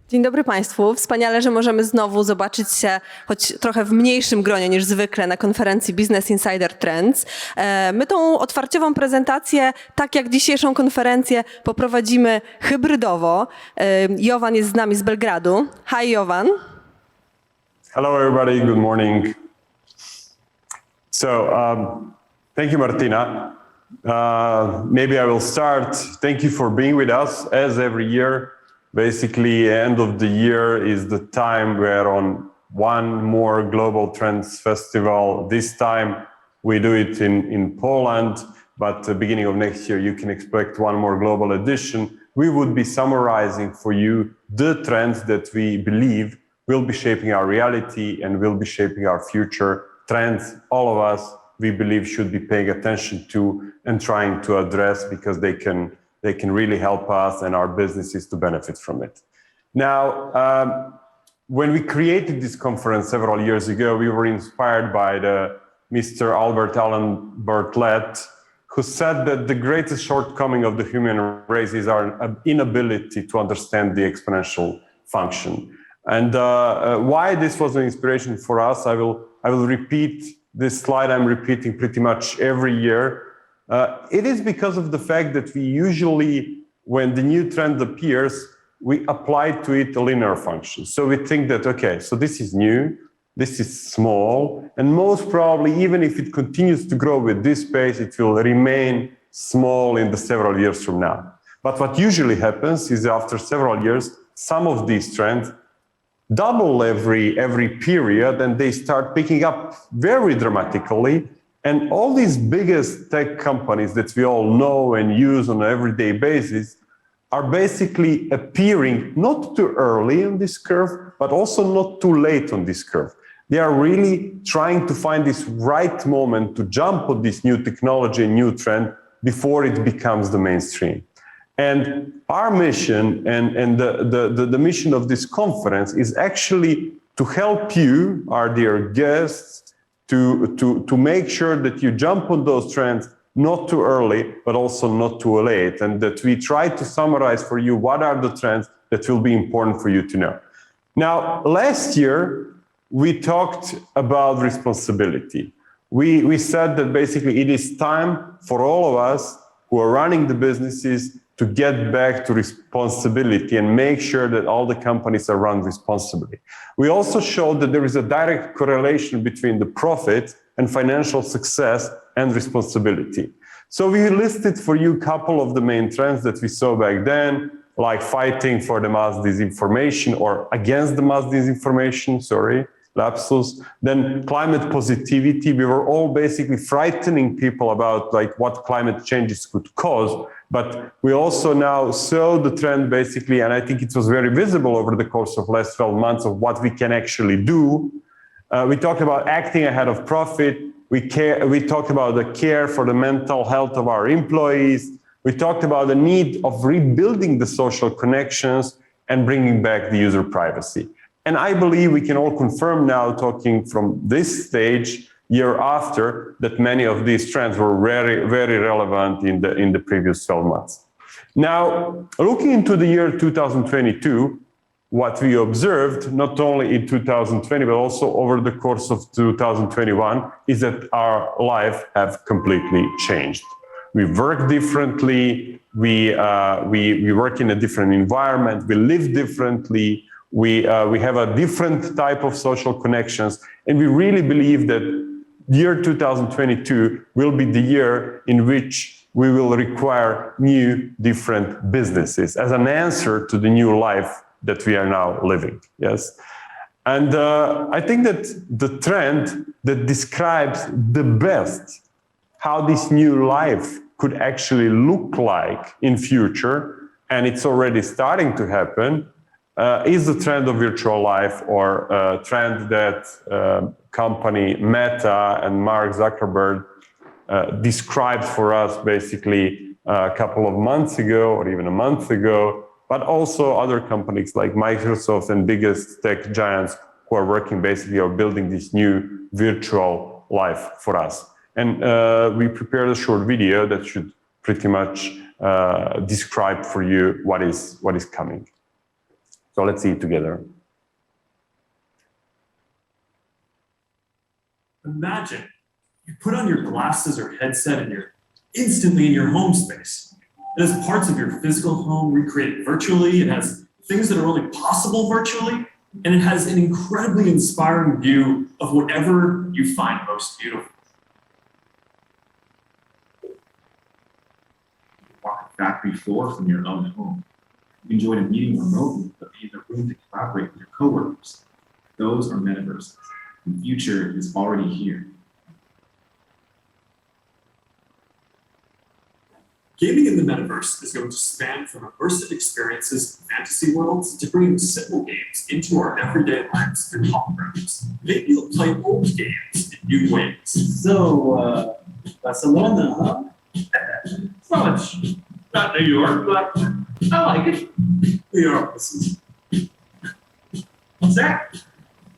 Dzień dobry Państwu. Wspaniale, że możemy znowu zobaczyć się, choć trochę w mniejszym gronie niż zwykle, na konferencji Business Insider Trends. My tą otwarciową prezentację, tak jak dzisiejszą konferencję, poprowadzimy hybrydowo. Jovan jest z nami z Belgradu. Hi Jovan. Hello everybody, good morning. Thank you Martyna. Maybe I will start. Thank you for being with us as every year. Basically, end of the year is the time we're on one more Global Trends Festival. This time we do it in Poland, but the beginning of next year you can expect one more global edition. We would be summarizing for you the trends that we believe will be shaping our reality and will be shaping our future. Trends, all of us, we believe should be paying attention to and trying to address because they can really help us and our businesses to benefit from it. Now, when we created this conference several years ago, we were inspired by Mr. Albert Allen Bartlett, who said that the greatest shortcoming of the human race is our inability to understand the exponential function. And why this was an inspiration for us, I will repeat this slide. I'm repeating pretty much every year. It is because of the fact that we usually, when the new trend appears, we apply to it a linear function. So we think that, okay, so this is new, this is small, and most probably, even if it continues to grow with this pace, it will remain small in the several years from now. But what usually happens is after several years, some of these trends double every period, and they start picking up very dramatically. And all these biggest tech companies that we all know and use on an everyday basis are basically appearing not too early on this curve, but also not too late on this curve. They are really trying to find this right moment to jump on this new technology, new trend before it becomes the mainstream. And our mission and the mission of this conference is actually to help you, our dear guests, to make sure that you jump on those trends not too early, but also not too late, and that we try to summarize for you what are the trends that will be important for you to know. Now, last year, we talked about responsibility. We said that basically it is time for all of us who are running the businesses to get back to responsibility and make sure that all the companies are run responsibly. We also showed that there is a direct correlation between the profit and financial success and responsibility. So we listed for you a couple of the main trends that we saw back then, like fighting for the mass disinformation or against the mass disinformation, lapsus. Then climate positivity. We were all basically frightening people about like what climate changes could cause. But we also now saw the trend basically, and I think it was very visible over the course of last 12 months of what we can actually do. We talked about acting ahead of profit. We talked about the care for the mental health of our employees. We talked about the need of rebuilding the social connections and bringing back the user privacy. And I believe we can all confirm now, talking from this stage, year after, that many of these trends were very, very relevant in the previous 12 months. Now, looking into the year 2022, what we observed, not only in 2020, but also over the course of 2021, is that our life have completely changed. We work differently, we work in a different environment, we live differently, we have a different type of social connections, and we really believe that year 2022 will be the year in which we will require new, different businesses as an answer to the new life that we are now living, yes? And I think that the trend that describes the best how this new life could actually look like in future, and it's already starting to happen, is the trend of virtual life, or a trend that company Meta and Mark Zuckerberg described for us basically a couple of months ago or even a month ago, but also other companies like Microsoft and biggest tech giants who are working basically on building this new virtual life for us. And we prepared a short video that should pretty much describe for you what is coming. So let's see it together. Imagine you put on your glasses or headset and you're instantly in your home space. It has parts of your physical home recreated virtually. It has things that are only possible virtually. And it has an incredibly inspiring view of whatever you find most beautiful. You walk a factory floor from your own home. You can join a meeting remotely, but be in the room to collaborate with your coworkers. Those are metaverses. The future is already here. Gaming in the metaverse is going to span from immersive experiences in fantasy worlds to bringing simple games into our everyday lives through holograms. Maybe you'll play old games in new ways. So, Barcelona, huh? It's not much, not New York, but I like it. New York, this is. What's that?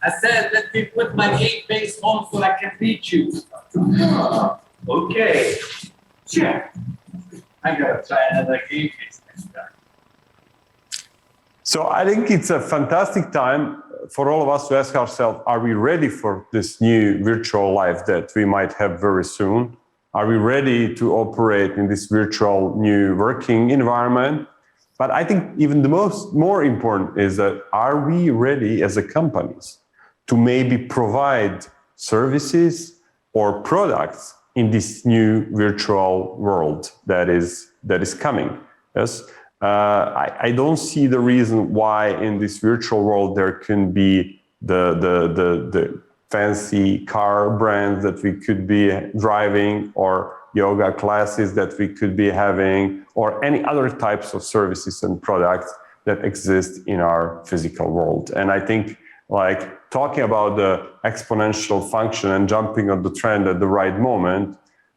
I said, let me put my game face on so I can beat you. Okay. Check. I gotta try another game face next time. So I think it's a fantastic time for all of us to ask ourselves, are we ready for this new virtual life that we might have very soon? Are we ready to operate in this virtual new working environment? But I think even the more important is that, are we ready as a companies to maybe provide services or products in this new virtual world that is coming? Yes, I don't see the reason why in this virtual world there can be the fancy car brands that we could be driving, or yoga classes that we could be having, or any other types of services and products that exist in our physical world. And I think, like, talking about the exponential function and jumping on the trend at the right moment,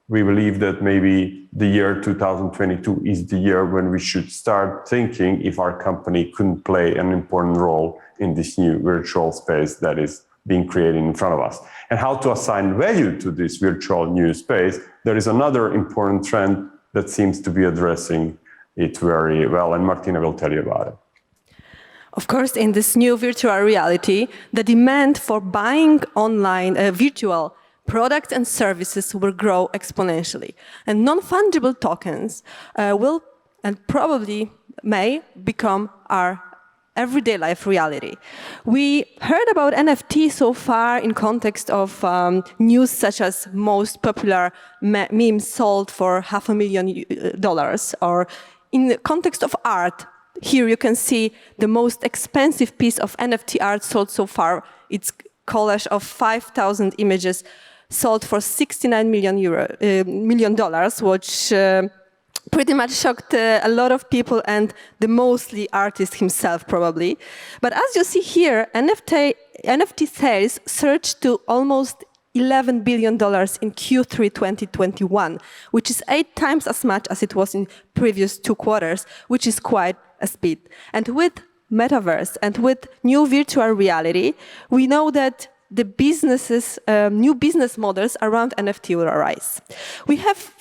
we believe that maybe the year 2022 is the year when we should start thinking if our company couldn't play an important role in this new virtual space that is being created in front of us. And how to assign value to this virtual new space, there is another important trend that seems to be addressing it very well, and Martyna will tell you about it. Of course, in this new virtual reality, the demand for buying online virtual products and services will grow exponentially. And non-fungible tokens will and probably may become our everyday life reality. We heard about NFT so far in context of news such as most popular memes sold for $500,000, or in the context of art. Here you can see the most expensive piece of NFT art sold so far. It's collage of 5,000 images sold for $69 million, which pretty much shocked a lot of people, and the mostly artist himself probably. But as you see here, NFT sales surged to almost $11 billion in Q3 2021, which is 8 times as much as it was in previous 2 quarters, which is quite a speed. And with metaverse and with new virtual reality, we know that the businesses, new business models around NFT will arise. We have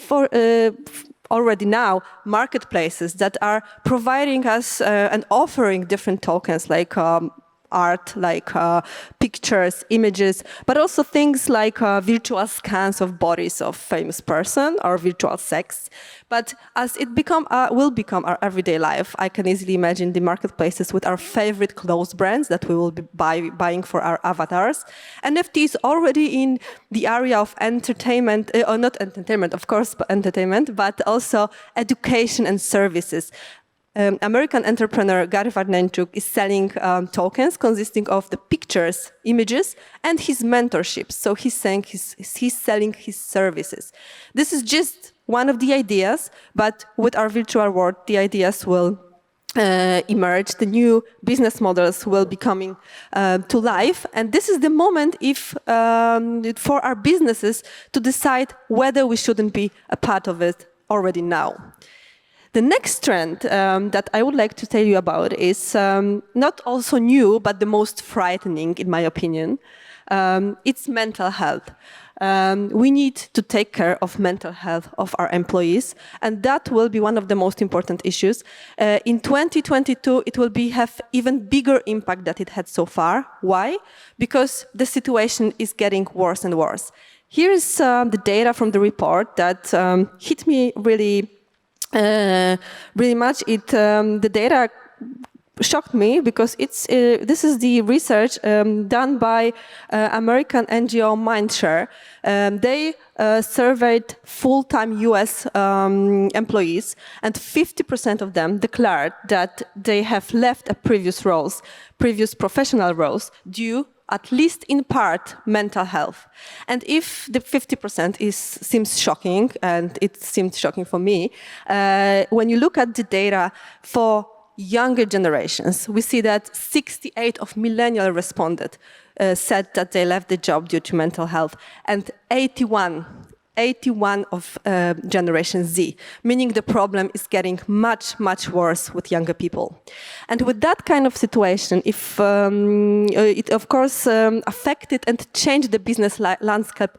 already now marketplaces that are providing us and offering different tokens like art, like pictures, images, but also things like virtual scans of bodies of famous person or virtual sex. But as it will become our everyday life, I can easily imagine the marketplaces with our favorite clothes brands that we will be buying for our avatars. NFT is already in the area of entertainment, or not entertainment, of course, but entertainment, but also education and services. American entrepreneur Gary Vaynerchuk is selling tokens consisting of the pictures, images, and his mentorships. So he's selling his services. This is just one of the ideas, but with our virtual world, the ideas will emerge. The new business models will be coming to life, and this is the moment for our businesses to decide whether we shouldn't be a part of it already now. The next trend that I would like to tell you about is not also new, but the most frightening, in my opinion. it's mental health. We need to take care of mental health of our employees, and that will be one of the most important issues. In 2022, it will have even bigger impact than it had so far. Why? Because the situation is getting worse and worse. Here is the data from the report that hit me really much. The data shocked me because this is the research done by American NGO Mindshare. They surveyed full-time US employees, and 50% of them declared that they have left previous professional roles due, at least in part, mental health. And if the 50% seems shocking, and it seemed shocking for me, when you look at the data for younger generations, we see that 68 of millennials responded, said that they left the job due to mental health, and 81 of Generation Z, meaning the problem is getting much, much worse with younger people. And with that kind of situation, if it of course affected and changed the business landscape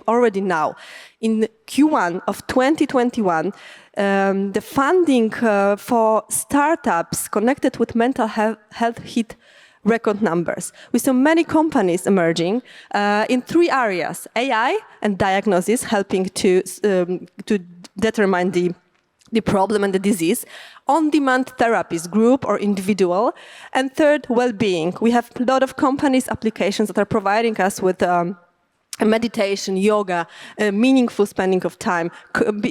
already now. In Q1 of 2021, the funding for startups connected with mental health hit record numbers. We saw many companies emerging in three areas: AI and diagnosis, helping to determine the problem and the disease; on-demand therapies, group or individual; and third, well-being. We have a lot of companies, applications that are providing us with meditation, yoga, meaningful spending of time,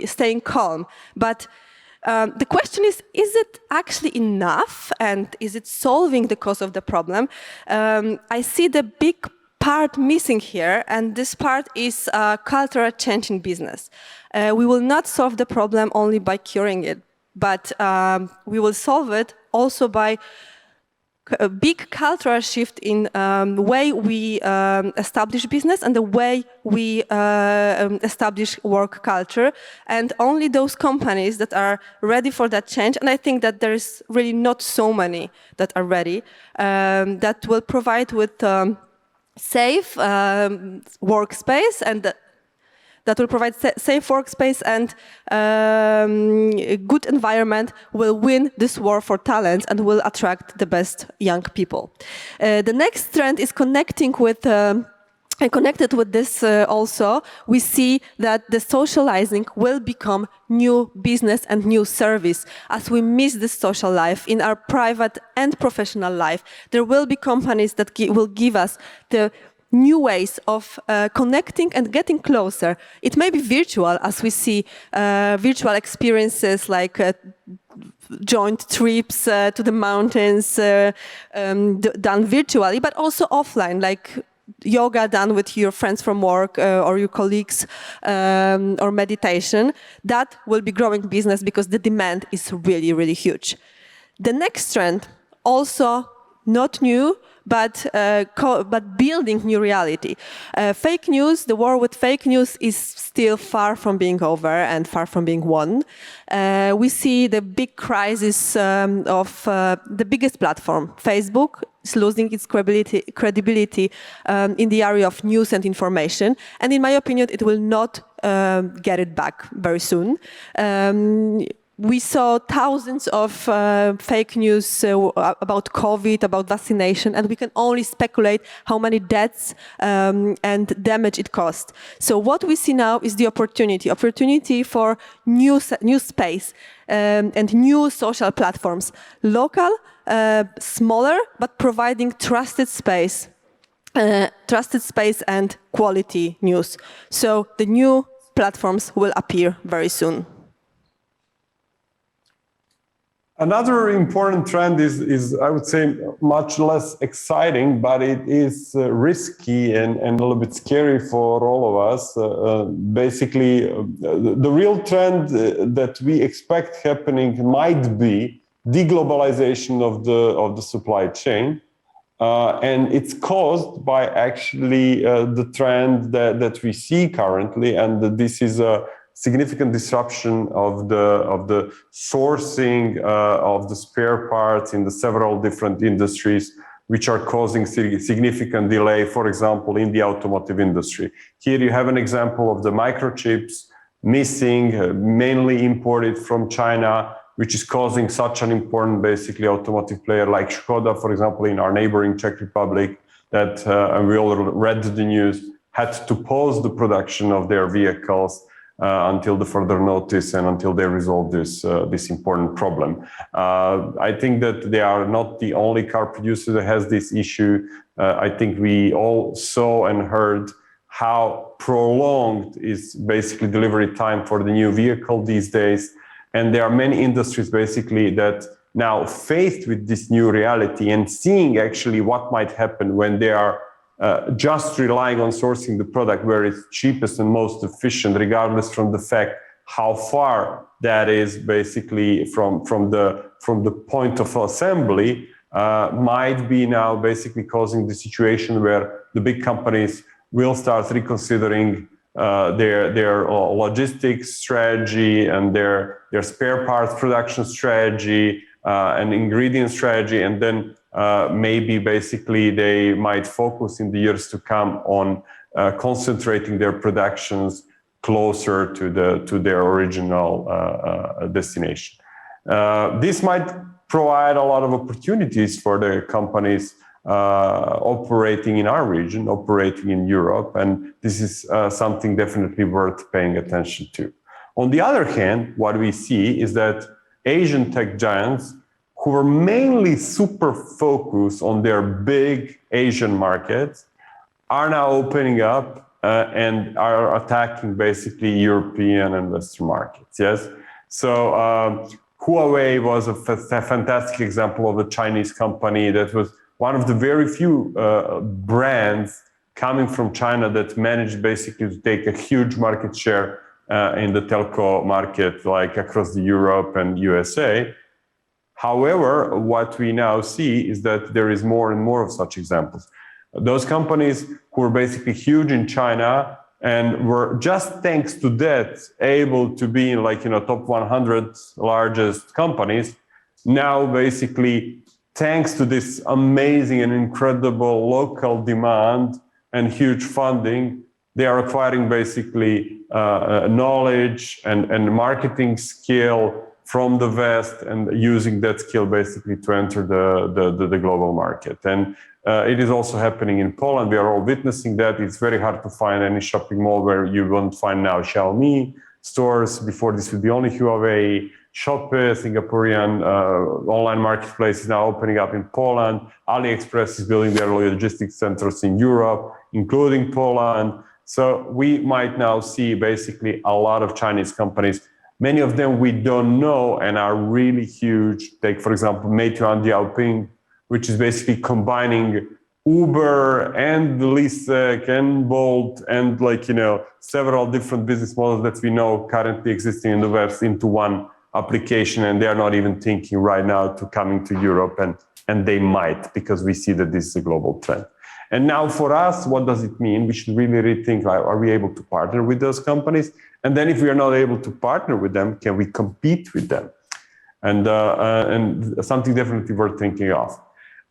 staying calm. But the question is it actually enough, and is it solving the cause of the problem? I see the big part missing here, and this part is cultural change in business. We will not solve the problem only by curing it, but we will solve it also by a big cultural shift in the way we establish business and the way we establish work culture. And only those companies that are ready for that change, and I think that there's really not so many that are ready, that will provide with safe workspace and that will provide safe workspace and good environment, will win this war for talent and will attract the best young people. The next trend is connected with this also. We see that the socializing will become new business and new service. As we miss this social life in our private and professional life, there will be companies that will give us the new ways of connecting and getting closer. It may be virtual, as we see virtual experiences like joint trips to the mountains done virtually, but also offline, like yoga done with your friends from work or your colleagues, or meditation. That will be growing business because the demand is really, really huge. The next trend, also not new, but building new reality. Fake news, the war with fake news is still far from being over and far from being won. We see the big crisis of the biggest platform. Facebook is losing its credibility in the area of news and information. And in my opinion, it will not get it back very soon. We saw thousands of fake news about COVID, about vaccination, and we can only speculate how many deaths and damage it cost. So what we see now is the opportunity for new space and new social platforms, local, smaller, but providing trusted space and quality news. So the new platforms will appear very soon. Another important trend is, I would say, much less exciting, but it is risky and a little bit scary for all of us. Basically, the real trend that we expect happening might be deglobalization of the supply chain. And it's caused by actually the trend that we see currently, and this is a significant disruption of the sourcing of the spare parts in the several different industries, which are causing significant delay, for example, in the automotive industry. Here you have an example of the microchips missing, mainly imported from China, which is causing such an important, basically, automotive player like Škoda, for example, in our neighboring Czech Republic, that, and we all read the news, had to pause the production of their vehicles until the further notice and until they resolve this important problem. I think that they are not the only car producer that has this issue. I think we all saw and heard how prolonged is basically delivery time for the new vehicle these days. And there are many industries basically that now faced with this new reality and seeing actually what might happen when they are just relying on sourcing the product where it's cheapest and most efficient, regardless from the fact how far that is basically from the point of assembly, might be now basically causing the situation where the big companies will start reconsidering their logistics strategy and their spare parts production strategy and ingredient strategy, and then maybe basically they might focus in the years to come on concentrating their productions closer to their original destination. This might provide a lot of opportunities for the companies operating in our region, operating in Europe, and this is something definitely worth paying attention to. On the other hand, what we see is that Asian tech giants, who were mainly super focused on their big Asian markets, are now opening up and are attacking basically European and Western markets. Yes, so Huawei was a fantastic example of a Chinese company that was one of the very few brands coming from China that managed basically to take a huge market share in the telco market, like across the Europe and USA. However, what we now see is that there is more and more of such examples. Those companies who were basically huge in China and were just thanks to that able to be in top 100 largest companies, now basically thanks to this amazing and incredible local demand and huge funding, they are acquiring basically knowledge and marketing skill from the West and using that skill basically to enter the global market. And it is also happening in Poland. We are all witnessing that. It's very hard to find any shopping mall where you won't find now Xiaomi stores. Before this would be only Huawei. Shopee, Singaporean online marketplace, is now opening up in Poland. AliExpress is building their logistics centers in Europe, including Poland. So we might now see basically a lot of Chinese companies. Many of them we don't know and are really huge. Take, for example, Meituan Diaoping, which is basically combining Uber and Lisek and Bolt and several different business models that we know currently existing in the West into one application, and they are not even thinking right now to coming to Europe, and they might, because we see that this is a global trend. And now for us, what does it mean? We should really rethink, are we able to partner with those companies? And then if we are not able to partner with them, can we compete with them? And something definitely worth thinking of.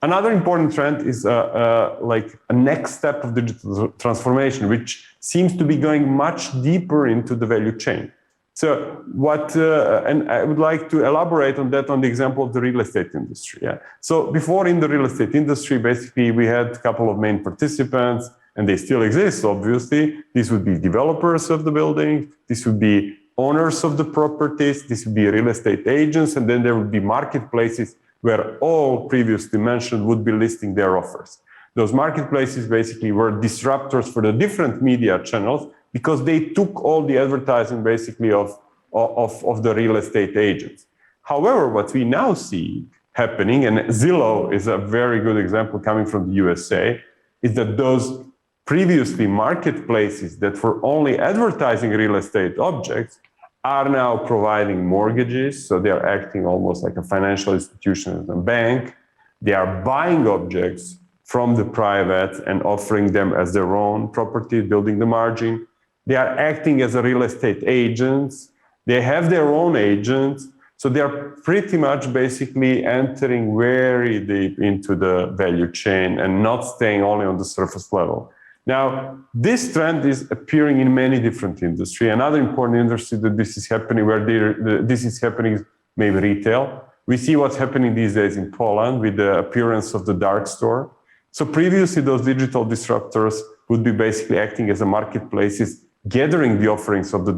Another important trend is like a next step of digital transformation, which seems to be going much deeper into the value chain. So what, and I would like to elaborate on that on the example of the real estate industry. Yeah. So before in the real estate industry, basically we had a couple of main participants, and they still exist, obviously. These would be developers of the building. This would be owners of the properties. This would be real estate agents. And then there would be marketplaces where all previously mentioned would be listing their offers. Those marketplaces basically were disruptors for the different media channels, because they took all the advertising basically of the real estate agents. However, what we now see happening, and Zillow is a very good example coming from the USA, is that those previously marketplaces that were only advertising real estate objects are now providing mortgages. So they are acting almost like a financial institution and a bank. They are buying objects from the private and offering them as their own property, building the margin. They are acting as a real estate agents. They have their own agents. So they are pretty much basically entering very deep into the value chain and not staying only on the surface level. Now, this trend is appearing in many different industries. Another important industry that this is happening, this is happening is maybe retail. We see what's happening these days in Poland with the appearance of the dark store. So previously, those digital disruptors would be basically acting as a marketplaces, gathering the offerings of the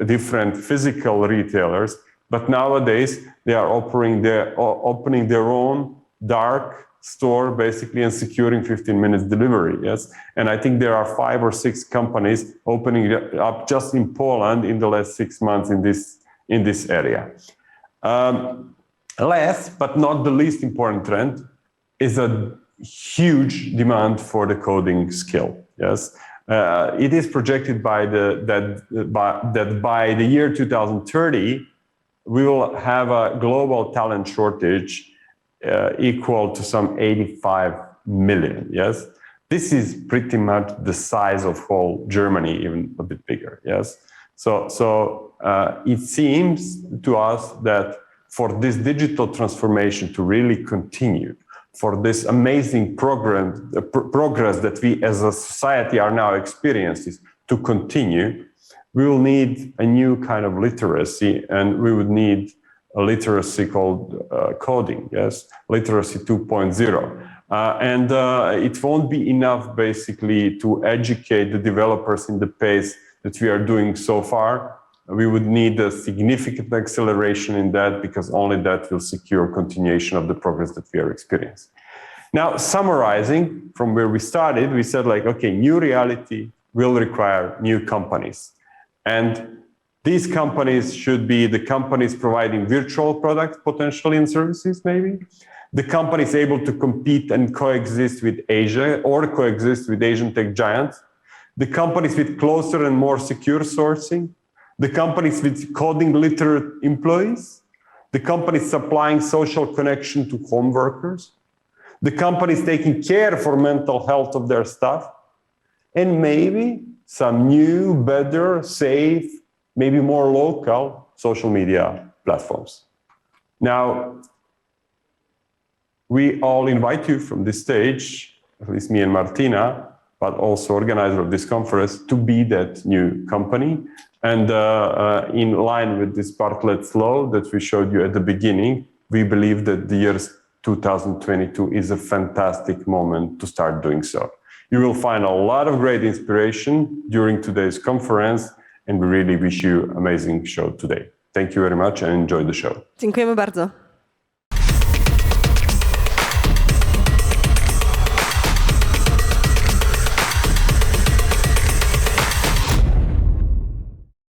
different physical retailers. But nowadays, they are opening their own dark store, basically, and securing 15 minutes delivery. Yes, and I think there are 5 or 6 companies opening up just in Poland in the last 6 months in this area. Last but not the least important trend is a huge demand for the coding skill. Yes, it is projected that by the year 2030, we will have a global talent shortage equal to some 85 million. Yes, this is pretty much the size of whole Germany, even a bit bigger. Yes, so it seems to us that for this digital transformation to really continue, for this amazing progress that we as a society are now experiencing to continue, we will need a new kind of literacy, and we would need a literacy called coding, yes, literacy 2.0. And it won't be enough basically to educate the developers in the pace that we are doing so far. We would need a significant acceleration in that, because only that will secure continuation of the progress that we are experiencing. Now, summarizing from where we started, we said like, okay, new reality will require new companies. And these companies should be the companies providing virtual products, potentially, and services, maybe. The companies able to compete and coexist with Asia or coexist with Asian tech giants. The companies with closer and more secure sourcing. The companies with coding literate employees. The companies supplying social connection to home workers. The companies taking care for mental health of their staff. And maybe some new, better, safe, maybe more local social media platforms. Now, we all invite you from this stage, at least me and Martyna, but also organizer of this conference, to be that new company. And in line with this Bartlett's law that we showed you at the beginning, we believe that the year 2022 is a fantastic moment to start doing so. You will find a lot of great inspiration during today's conference, and we really wish you an amazing show today. Thank you very much and enjoy the show. Dziękujemy bardzo.